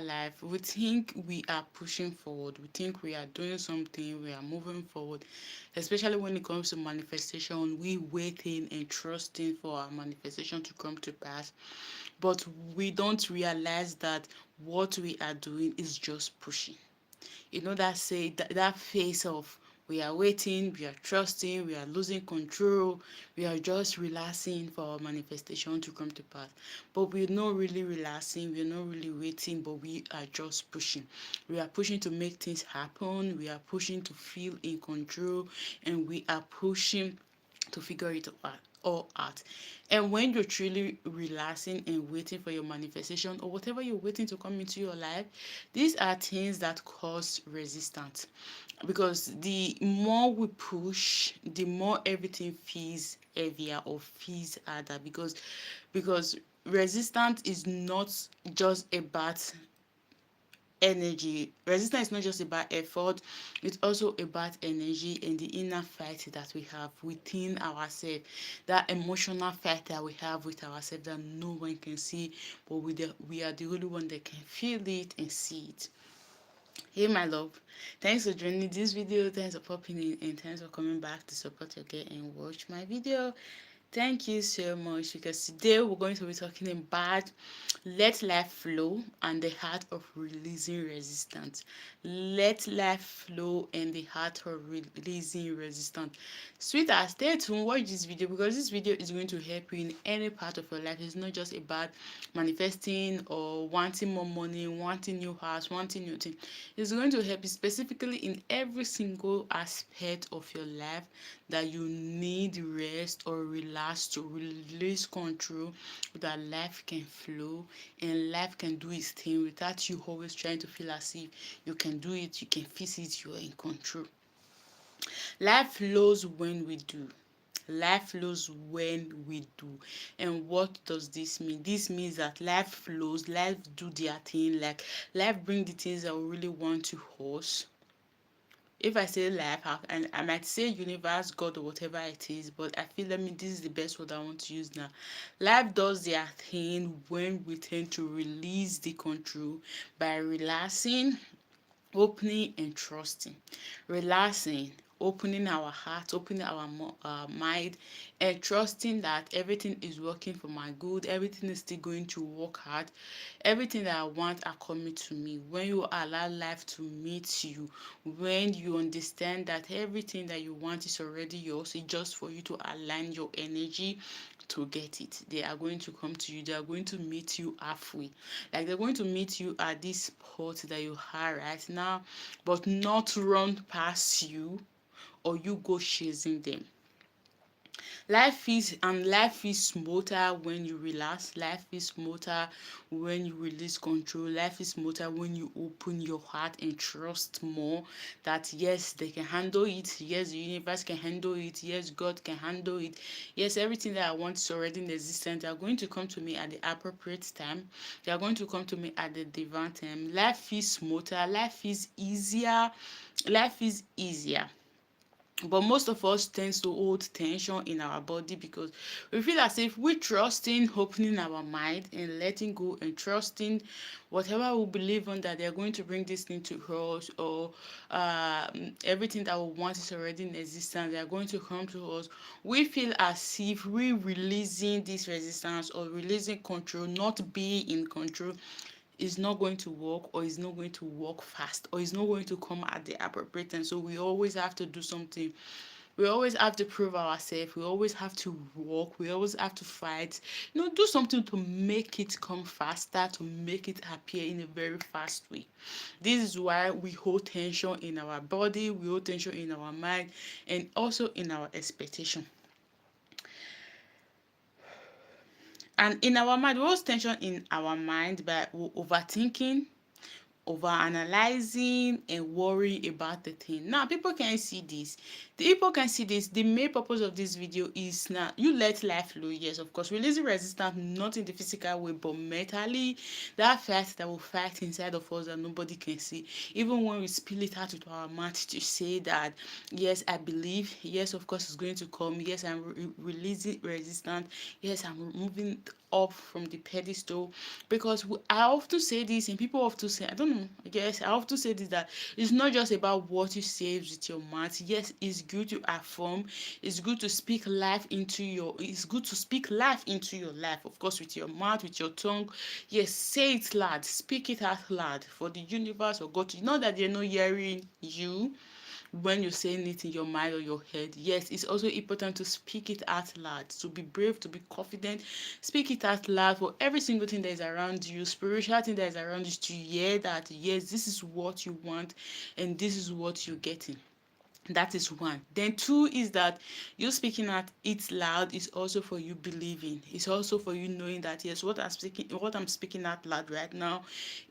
life, we think we are pushing forward, we think we are doing something, we are moving forward, especially when it comes to manifestation. We waiting and trusting for our manifestation to come to pass, but we don't realize that what we are doing is just pushing. That say that phase of we are waiting, we are trusting, we are losing control, we are just relaxing for our manifestation to come to pass. But we're not really relaxing, we're not really waiting, but we are just pushing. We are pushing to make things happen, we are pushing to feel in control, and we are pushing to figure it all out. And when you're truly relaxing and waiting for your manifestation or whatever you're waiting to come into your life, these are things that cause resistance. Because the more we push, the more everything feels heavier or feels harder. Because resistance is not just about energy. Resistance is not just about effort, it's also about energy and the inner fight that we have within ourselves, that emotional fight that we have with ourselves that no one can see, but we are the only one that can feel it and see it. Hey, my love, thanks for joining this video, thanks for popping in, and thanks for coming back to support again and watch my video. Thank you so much, because today we're going to be talking about let life flow and the heart of releasing resistance. Let life flow and the heart of releasing resistance. Sweetheart, stay tuned, watch this video, because this video is going to help you in any part of your life. It's not just about manifesting or wanting more money, wanting new house, wanting new thing. It's going to help you specifically in every single aspect of your life that you need rest or relax to release control, so that life can flow and life can do its thing without you always trying to feel as if you can do it, you can fix it, you are in control. Life flows when we do. Life flows when we do. And what does this mean? This means that life flows, life do their thing, like life bring the things that we really want to us. If I say life, and I might say universe, God, or whatever it is, but I feel, this is the best word I want to use now. Life does their thing when we tend to release the control by relaxing, opening, and trusting. Relaxing, opening our heart, opening our mind, and trusting that everything is working for my good, everything is still going to work hard, everything that I want are coming to me. When you allow life to meet you, when you understand that everything that you want is already yours, it's just for you to align your energy to get it. They are going to come to you, they are going to meet you halfway. Like they're going to meet you at this spot that you are right now, but not run past you or you go chasing them. Life is smoother when you relax. Life is smoother when you release control. Life is smoother when you open your heart and trust more that yes, they can handle it. Yes, the universe can handle it. Yes, God can handle it. Yes, everything that I want is already in existence. They are going to come to me at the appropriate time. They are going to come to me at the divine time. Life is smoother. Life is easier. Life is easier. But most of us tends to hold tension in our body, because we feel as if we trusting, opening our mind and letting go and trusting whatever we believe in, that they're going to bring this thing to us, or everything that we want is already in existence, they're going to come to us. We feel as if we releasing this resistance or releasing control, not being in control, is not going to work, or is not going to work fast, or is not going to come at the appropriate time. So we always have to do something. We always have to prove ourselves. We always have to work. We always have to fight. Do something to make it come faster, to make it appear in a very fast way. This is why we hold tension in our body, we hold tension in our mind, and also in our expectation. And in our mind, we hold tension in our mind by overthinking, over analyzing, and worrying about the thing. Now people can see this. The people can see this. The main purpose of this video is, now you let life flow. Yes, of course, releasing resistance, not in the physical way, but mentally. That fight that will fight inside of us that nobody can see. Even when we spill it out with our mouth to say that, yes, I believe. Yes, of course, it's going to come. Yes, I'm releasing resistance. Yes, I'm removing up from the pedestal. Because I often say this, and people often say, I don't know, I guess I often say this, that it's not just about what you say with your mouth. Yes, it's good to affirm, it's good to speak life into your, it's good to speak life into your life, of course, with your mouth, with your tongue. Yes, say it loud, speak it out loud for the universe or God to know that they're not hearing you when you're saying it in your mind or your head. Yes, it's also important to speak it out loud, to be brave, to be confident. Speak it out loud for every single thing that is around you, spiritual thing that is around you, to hear that yes, this is what you want and this is what you're getting. That is one. Then two is that you speaking out it loud is also for you believing. It's also for you knowing that yes, what I'm speaking out loud right now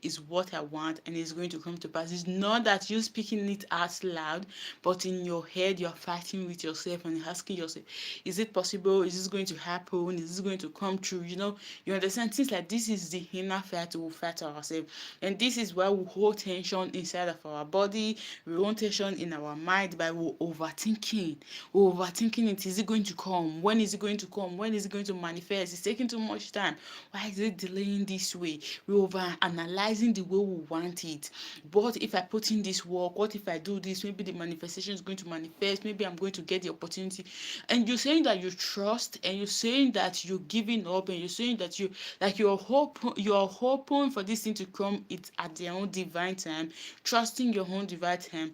is what I want and it's going to come to pass. It's not that you speaking it out loud, but in your head you're fighting with yourself and asking yourself, is it possible? Is this going to happen? Is this going to come true? You understand, things like this is the inner fight we fight ourselves. And this is why we hold tension inside of our body, we hold tension in our mind by overthinking. Overthinking it. Is it going to come? When is it going to come? When is it going to manifest? It's taking too much time. Why is it delaying this way? We over analyzing the way we want it. But if I put in this work, what if I do this? Maybe the manifestation is going to manifest. Maybe I'm going to get the opportunity. And you're saying that you trust, and you're saying that you're giving up, and you're saying that you're hoping for this thing to come. It's at their own divine time, trusting your own divine time.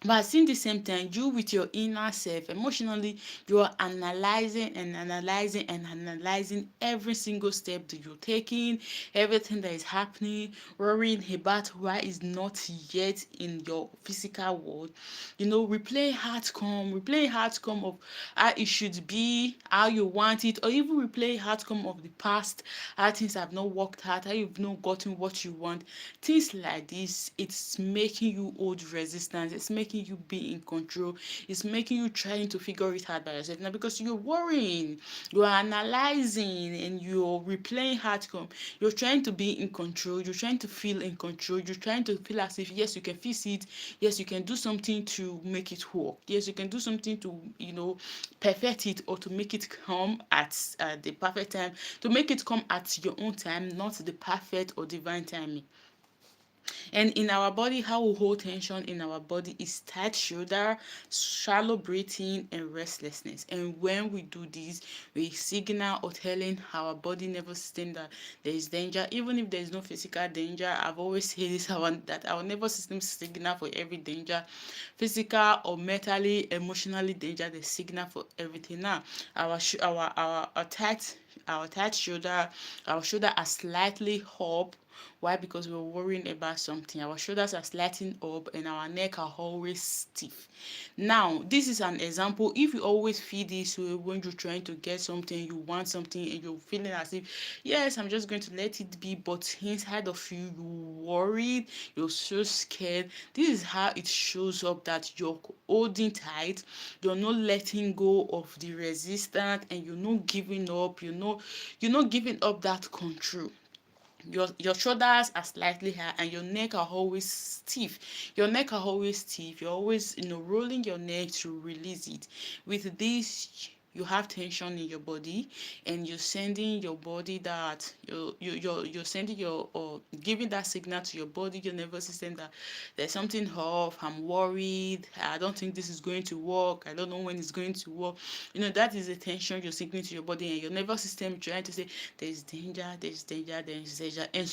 But at the same time, you with your inner self, emotionally, you are analyzing and analyzing and analyzing every single step that you're taking, everything that is happening, worrying about why it's not yet in your physical world. Replay outcome of how it should be, how you want it, or even replay outcome of the past, how things have not worked out, how you've not gotten what you want. Things like this, it's making you hold resistance, it's making you be in control, it's making you trying to figure it out by yourself now, because you're worrying, you're analyzing, and you're replaying outcome. You're trying to be in control, you're trying to feel in control, you're trying to feel as if yes, you can fix it, yes, you can do something to make it work, yes, you can do something to perfect it, or to make it come at the perfect time, to make it come at your own time, not the perfect or divine timing. And in our body, how we hold tension in our body is tight shoulder, shallow breathing, and restlessness. And when we do this, we signal or telling our body nervous system that there is danger, even if there is no physical danger. I've always said this, that our nervous system signal for every danger, physical or mentally, emotionally danger. They signal for everything. Now, our tight shoulder, our shoulder are slightly up. Why? Because we're worrying about something. Our shoulders are slightly up and our neck are always stiff. Now, this is an example. If you always feel this way when you're trying to get something, you want something, and you're feeling as if, yes, I'm just going to let it be, but inside of you, you're worried, you're so scared. This is how it shows up, that you're holding tight, you're not letting go of the resistance, and you're not giving up, you're not giving up that control. Your shoulders are slightly high and your neck are always stiff. You're always rolling your neck to release it. With this, you have tension in your body, and you're sending your body that you're sending your, or giving that signal to your body, your nervous system, that there's something off. I'm worried. I don't think this is going to work. I don't know when it's going to work. That is the tension you're signaling to your body, and your nervous system trying to say there's danger, there's danger, there's danger. And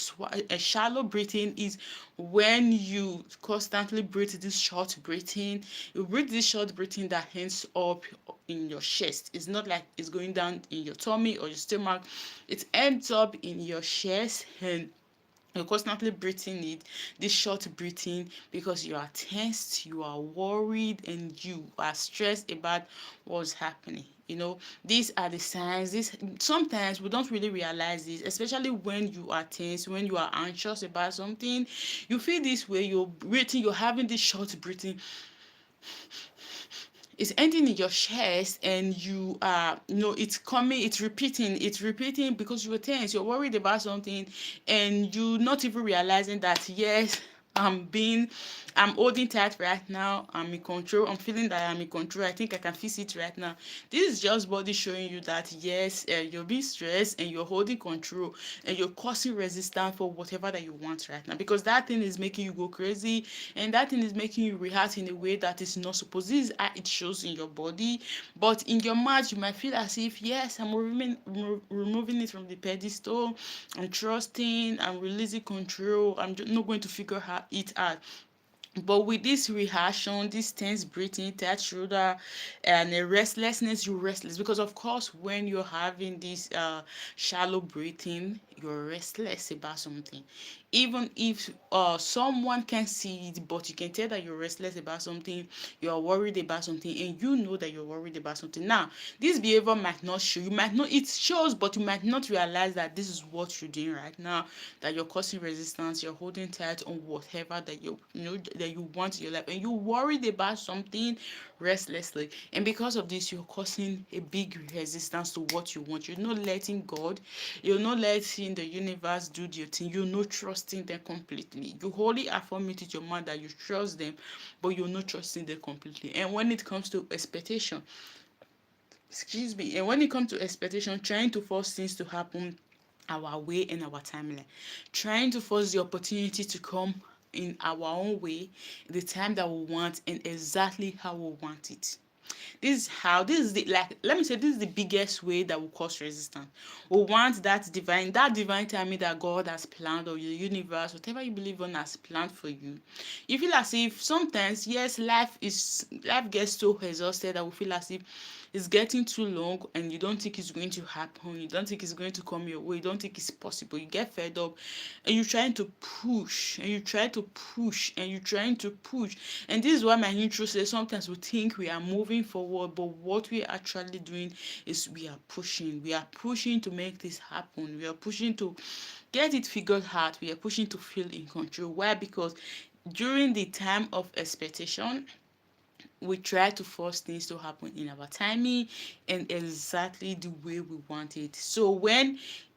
a shallow breathing is when you constantly breathe this short breathing. You breathe this short breathing that ends up in your chest. It's not like it's going down in your tummy or your stomach. It ends up in your chest, and you're constantly breathing it, this short breathing, because you are tensed, you are worried, and you are stressed about what's happening. These are the signs. Sometimes we don't really realize this, especially when you are tense, when you are anxious about something. You feel this way, you're breathing, you're having this short breathing, it's ending in your chest, and you are it's coming, it's repeating because you're tense, you're worried about something, and you not even realizing that yes, I'm holding tight right now. I'm in control. I'm feeling that I'm in control. I think I can fix it right now. This is just body showing you that yes, you're being stressed and you're holding control and you're causing resistance for whatever that you want right now, because that thing is making you go crazy and that thing is making you react in a way that is not supposed. This is how it shows in your body, but in your mind you might feel as if yes, I'm removing it from the pedestal. I'm trusting. I'm releasing control. I'm just not going to figure it out. But with this reaction, this tense breathing, tight shoulder, and a restlessness, you're restless because, of course, when you're having this shallow breathing, you're restless about something. Even if someone can see it, but you can tell that you're restless about something, you're worried about something, and you know that you're worried about something. Now, this behavior might not show. You might not. It shows, but you might not realize that this is what you're doing right now. That you're causing resistance. You're holding tight on whatever that you know that you want in your life, and you're worried about something restlessly, and because of this you're causing a big resistance to what you want. You're not letting God, you're not letting the universe do your thing, you're not trusting them completely. You wholly affirm it with your mind that you trust them, but you're not trusting them completely. And when it comes to expectation, and when it comes to expectation, trying to force things to happen our way and our timeline, trying to force the opportunity to come in our own way, the time that we want, and exactly how we want it. This is the, like, let me say, this is the biggest way that will cause resistance. We want that divine timing that God has planned, or the universe, whatever you believe on, has planned for you. You feel as if sometimes, yes, life gets so exhausted that we feel as if it's getting too long and you don't think it's going to happen, you don't think it's going to come your way, you don't think it's possible. You get fed up and you're trying to push and you try to push and you're trying to push. And this is why my intro says sometimes we think we are moving forward, but what we are actually doing is we are pushing. We are pushing to make this happen. We are pushing to get it figured out. We are pushing to feel in control. Why? Because during the time of expectation, we try to force things to happen in our timing and exactly the way we want it.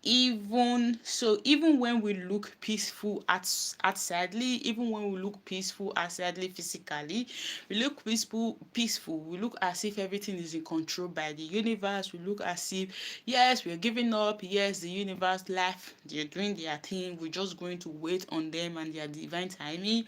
Even when we look peaceful outsidely, even when we look peaceful outsidely physically, we look peaceful, we look as if everything is in control by the universe. We look as if yes, we're giving up, yes, the universe, life, they're doing their thing, we're just going to wait on them and their divine timing.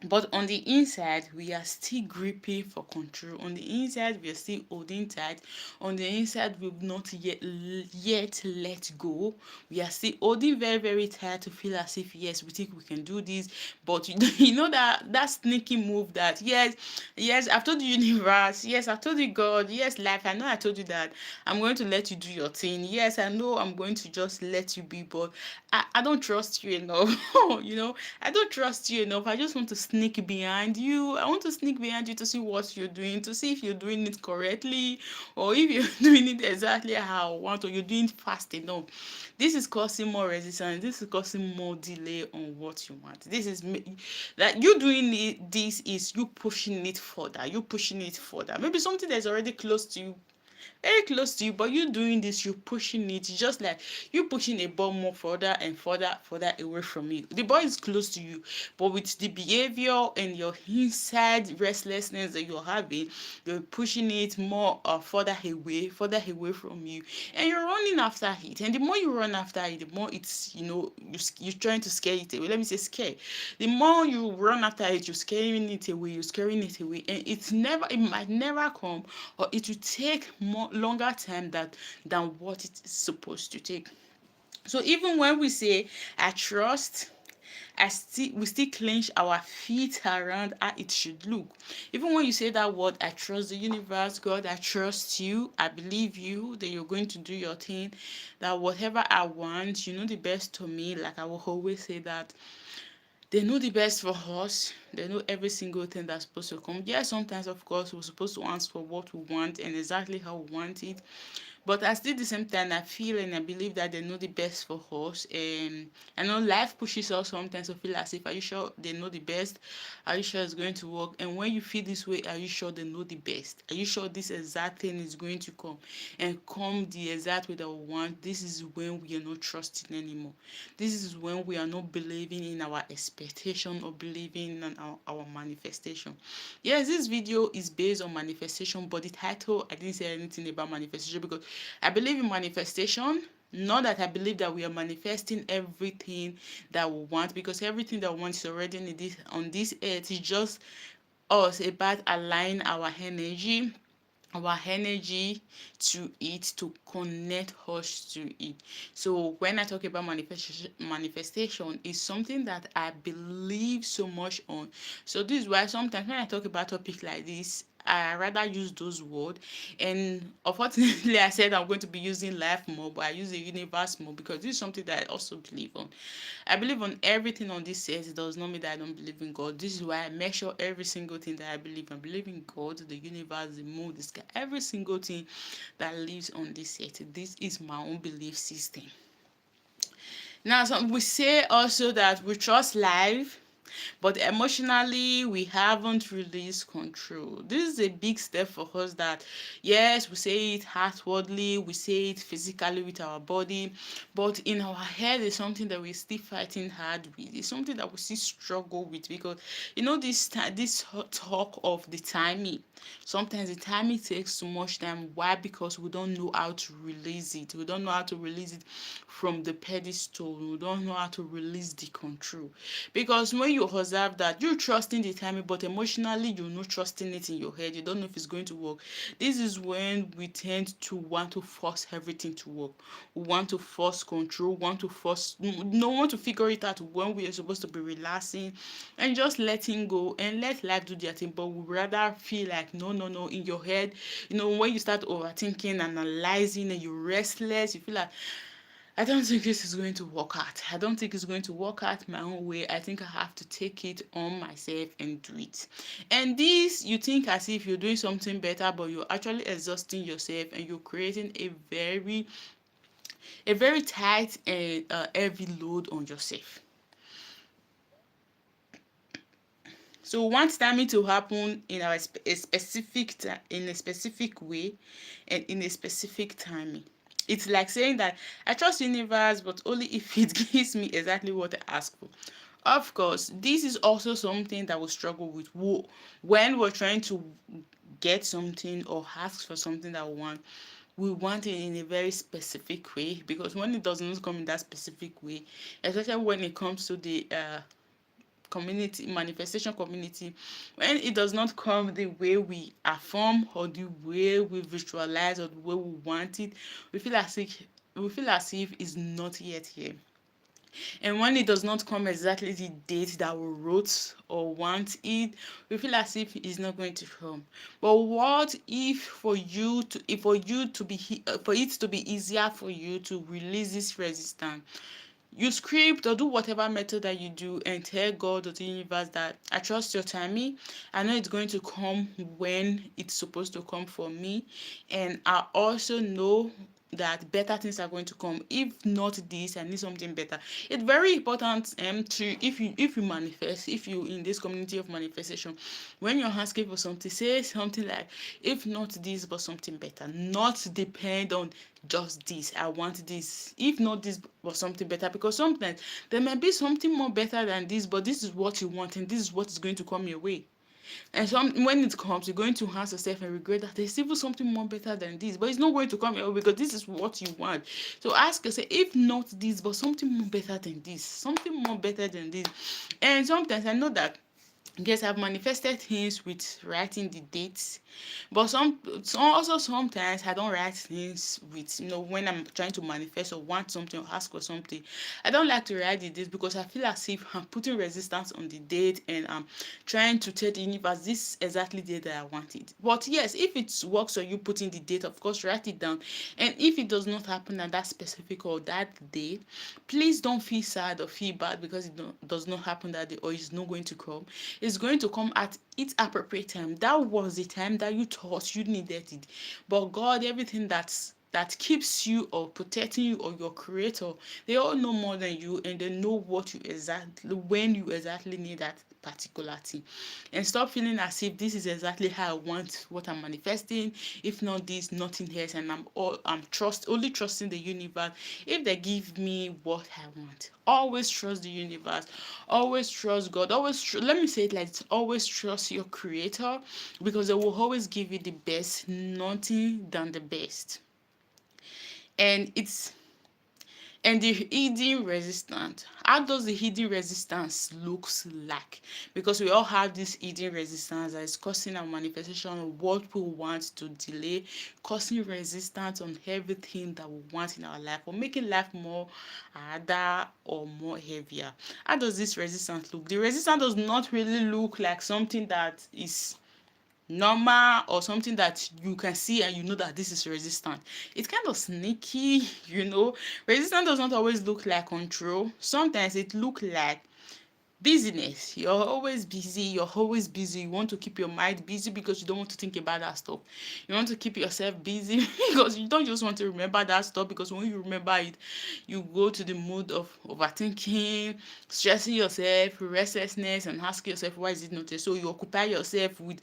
But on the inside, we are still gripping for control. On the inside, we are still holding tight. On the inside, we've not yet let go. We are still holding very, very tight to feel as if yes, we think we can do this. But you know that sneaky move that yes, I've told the universe, yes, I've told you God, yes, life, I know I told you that I'm going to let you do your thing. Yes, I know I'm going to just let you be, but I don't trust you enough. I don't trust you enough. I just want to sneak behind you. I want to sneak behind you to see what you're doing, to see if you're doing it correctly or if you're doing it exactly how I want, or you're doing it fast enough. This is causing more resistance. This is causing more delay on what you want. That you doing it, this is you pushing it further. You pushing it further. Maybe something that's already close to you, very close to you, but you doing this, you're pushing it. It's just like you pushing a ball more further and further away from you. The ball is close to you, but with the behavior and your inside restlessness that you're having, you're pushing it more further away from you, and you're running after it. And the more you run after it, the more it's you're trying to scare it away. Let me say scare. The more you run after it, you're scaring it away. You're scaring it away, and it might never come, or it will take more longer time than what it's supposed to take. So even when we say I trust, we still clench our feet around how it should look. Even when you say that word, I trust the universe, God, I trust you, I believe you that you're going to do your thing, that whatever I want, you know the best to me. Like I will always say that they know the best for us. They know every single thing that's supposed to come. Yeah, sometimes of course we're supposed to ask for what we want and exactly how we want it, but at still the same time, I feel and I believe that they know the best for us. And I know life pushes us sometimes to feel as if, are you sure they know the best? Are you sure it's going to work? And when you feel this way, are you sure they know the best? Are you sure this exact thing is going to come and come the exact way that we want? This is when we are not trusting anymore. This is when we are not believing in our expectation or believing in our manifestation. Yes, this video is based on manifestation, but the title, I didn't say anything about manifestation because I believe in manifestation. Not that I believe that we are manifesting everything that we want, because everything that we want is already on this earth. It's just us about align our energy to it, to connect us to it. So when I talk about manifestation is something that I believe so much on. So this is why sometimes when I talk about topic like this, I rather use those words. And unfortunately, I said I'm going to be using life more, but I use the universe more because this is something that I also believe on. I believe on everything on this earth. It does not mean that I don't believe in God. This is why I make sure every single thing that I believe in. I believe in God, the universe, the moon, the sky, every single thing that lives on this earth. This is my own belief system. Now, we say also that we trust life, but emotionally we haven't released control. This is a big step for us that, yes, we say it outwardly, we say it physically with our body, but in our head is something that we're still fighting hard with. It's something that we still struggle with because, this talk of the timing. Sometimes the timing takes too much time. Why? Because we don't know how to release it. We don't know how to release it from the pedestal. We don't know how to release the control. Because when you observe that you're trusting the timing, but emotionally you're not trusting it in your head, you don't know if it's going to work. This is when we tend to want to force everything to work. We want to force control, want to figure it out when we are supposed to be relaxing and just letting go and let life do their thing. But we rather feel like no, no, no, in your head, when you start overthinking, analyzing, and you're restless, you feel like, I don't think this is going to work out. I don't think it's going to work out my own way. I think I have to take it on myself and do it. And this, you think as if you're doing something better, but you're actually exhausting yourself and you're creating a very tight and heavy load on yourself. So we want timing to happen in a specific way and in a specific timing. It's like saying that I trust universe, but only if it gives me exactly what I ask for. Of course, this is also something that we struggle with when we're trying to get something or ask for something that we want. We want it in a very specific way, because when it does not come in that specific way, especially when it comes to the manifestation community, when it does not come the way we affirm or the way we visualize or the way we want it, we feel as if it's not yet here. And when it does not come exactly the date that we wrote or want it, we feel as if it's not going to come. But what if for it to be easier for you to release this resistance, you script or do whatever method that you do and tell God or the universe that I trust your timing. I know it's going to come when it's supposed to come for me. And I also know that better things are going to come. If not this, I need something better. It's very important to if you in this community of manifestation, when you're asking for something, say something like, if not this but something better. Not depend on just this. I want this. If not this but something better, because sometimes there might be something more better than this, but this is what you want and this is what is going to come your way. And when it comes, you're going to ask yourself and regret that there's even something more better than this, but it's not going to come your way because this is what you want. So ask yourself, if not this, but something more better than this, something more better than this. And sometimes I know that, yes, I've manifested things with writing the dates, but also sometimes I don't write things with, when I'm trying to manifest or want something or ask for something. I don't like to write the dates because I feel as if I'm putting resistance on the date and I'm trying to tell the universe this is exactly the date that I want it. But yes, if it works or you putting the date, of course, write it down. And if it does not happen at that specific or that day, please don't feel sad or feel bad because it does not happen that day or it's not going to come. It's going to come at its appropriate time. That was the time that you thought you needed it. But God, everything that keeps you or protecting you or your creator, they all know more than you, and they know what you exactly, when you exactly need that particular thing. And stop feeling as if this is exactly how I want what I'm manifesting. If not this, nothing else, and only trusting the universe. If they give me what I want, always trust the universe, always trust God, let me say it like this, always trust your creator, because they will always give you the best, nothing than the best. And it's and the hidden resistance. How does the hidden resistance looks like? Because we all have this hidden resistance that is causing our manifestation of what we want to delay, causing resistance on everything that we want in our life, or making life more harder or more heavier. How does this resistance look? The resistance does not really look like something that is normal or something that you can see and you know that this is resistant. It's kind of sneaky. Resistance does not always look like control. Sometimes it look like busyness. You're always busy. You want to keep your mind busy because you don't want to think about that stuff. You want to keep yourself busy because you don't just want to remember that stuff, because when you remember it, you go to the mood of overthinking, stressing yourself, restlessness, and ask yourself, why is it not there? So you occupy yourself with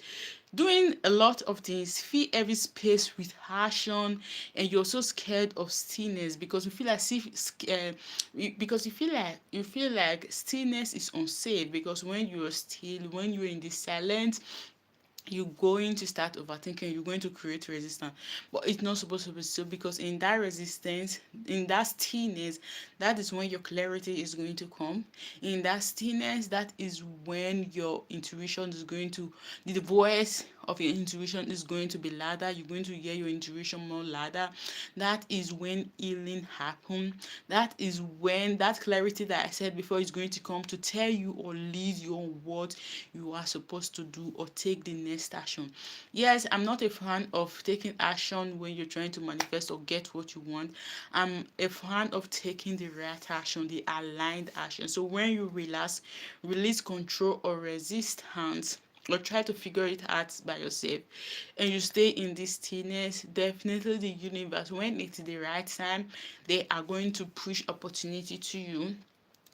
doing a lot of things, fill every space with action, and you're so scared of stillness because you feel as if because you feel like stillness is unsafe, because when you're still, when you're in the silence, you're going to start overthinking, you're going to create resistance. But it's not supposed to be so, because in that resistance, in that stillness, that is when your clarity is going to come. In that stillness, that is when your intuition is going to, the voice of your intuition is going to be louder. You're going to hear your intuition more louder. That is when healing happens. That is when that clarity that I said before is going to come to tell you or lead you on what you are supposed to do or take the next action. Yes, I'm not a fan of taking action when you're trying to manifest or get what you want. I'm a fan of taking the right action, the aligned action. So when you release control or resistance, or try to figure it out by yourself, and you stay in this stillness, definitely the universe, when it's the right time, they are going to push opportunity to you.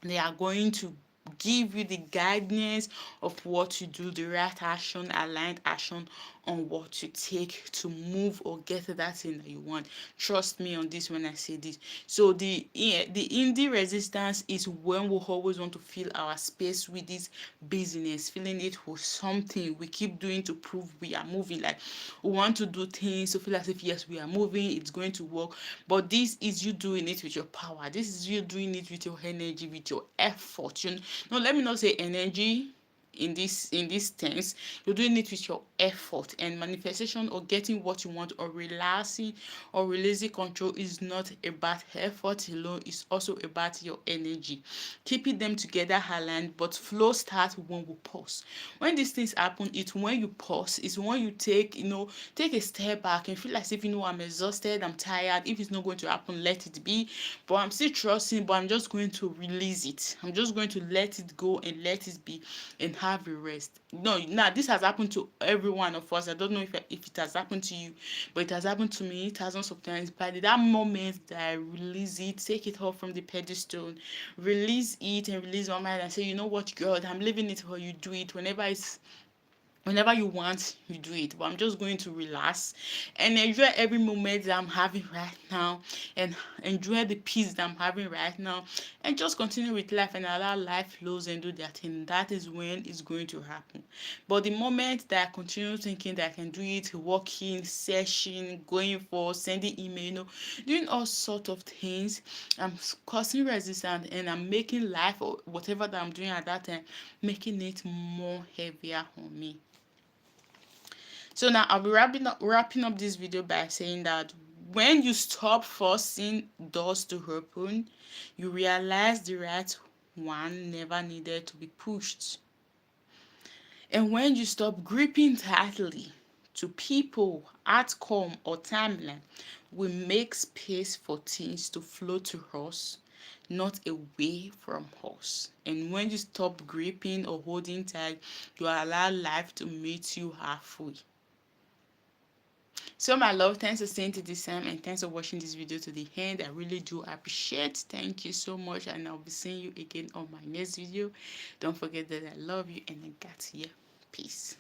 They are going to give you the guidance of what to do, the right action, aligned action on what to take to move or get that thing that you want. Trust me on this when I say this. So the indie resistance is when we always want to fill our space with this business, filling it with something we keep doing to prove we are moving. Like, we want to do things to feel as if yes, we are moving, it's going to work. But this is you doing it with your power. This is you doing it with your energy, with your effort. No, let me not say energy in this tense. You're doing it with your effort, and manifestation or getting what you want or relaxing or releasing control is not about effort alone. It's also about your energy, keeping them together aligned. But flow starts when we pause. When these things happen, it's when you pause, it's when you take a step back and feel as if, I'm exhausted, I'm tired. If it's not going to happen, let it be. But I'm still trusting, but I'm just going to release it. I'm just going to let it go and let it be and have a rest. No, now this has happened to every one of us. I don't know if it has happened to you, but it has happened to me thousands of times. But that moment that I release it, take it off from the pedestal, release it and release my mind and say, you know what, God, I'm leaving it for you. Do it whenever you want, you do it. But I'm just going to relax and enjoy every moment that I'm having right now, and enjoy the peace that I'm having right now, and just continue with life and allow life flows and do their thing. That is when it's going to happen. But the moment that I continue thinking that I can do it, working, searching, going for, sending email, doing all sorts of things, I'm causing resistance, and I'm making life or whatever that I'm doing at that time, making it more heavier on me. So now I'll be wrapping up this video by saying that when you stop forcing doors to open, you realize the right one never needed to be pushed. And when you stop gripping tightly to people, outcome, or timeline, we make space for things to flow to us not away from us. And when you stop gripping or holding tight, you allow life to meet you halfway. So my love, thanks for staying to this time, and thanks for watching this video to the end. I really do appreciate. Thank you so much, and I'll be seeing you again on my next video. Don't forget that I love you and I got you. Peace.